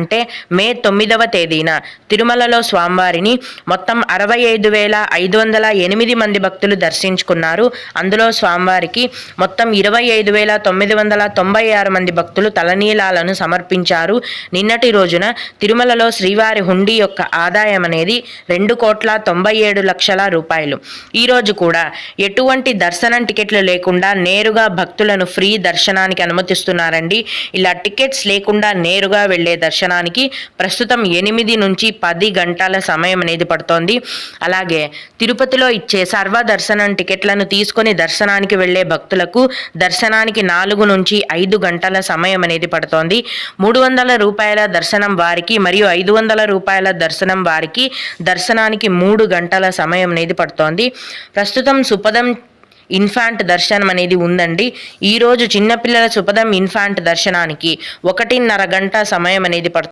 అంటే మే 9వ తేదీన తిరుమలలో స్వామివారిని మొత్తం 65,508 మంది భక్తులు దర్శించుకున్నారు. అందులో స్వామివారికి మొత్తం 25,996 మంది భక్తులు తలనీలాలను సమర్పించారు. నిన్నటి రోజున తిరుమలలో శ్రీవారి హుండీ యొక్క ఆదాయం అనేది 2,97,00,000 రూపాయలు. ఈరోజు కూడా ఎటువంటి దర్శనం టికెట్లు లేకుండా నేరుగా భక్తులను ఫ్రీ దర్శనానికి అనుమతిస్తున్నారండి. ఇలా టికెట్స్ లేకుండా నేరుగా వెళ్లే దర్శనానికి ప్రస్తుతం 8 నుంచి 10 గంటల సమయం అనేది పడుతోంది. అలాగే తిరుపతిలో ఇచ్చే సర్వ దర్శనం టికెట్లను తీసుకొని దర్శనానికి వెళ్లే భక్తులకు దర్శనానికి 4 నుంచి 5 గంటల సమయం అనేది పడుతోంది. 300 రూపాయల దర్శనం వారికి మరియు 500 రూపాయల దర్శనం వారికి దర్శనానికి 3 గంటల సమయం అనేది పడుతోంది. ప్రస్తుతం సుపదం ఇన్ఫాంట్ దర్శనం అనేది ఉందండి. ఈరోజు చిన్నపిల్లల సుపదం ఇన్ఫాంట్ దర్శనానికి 1.5 గంట సమయం అనేది పడుతుంది.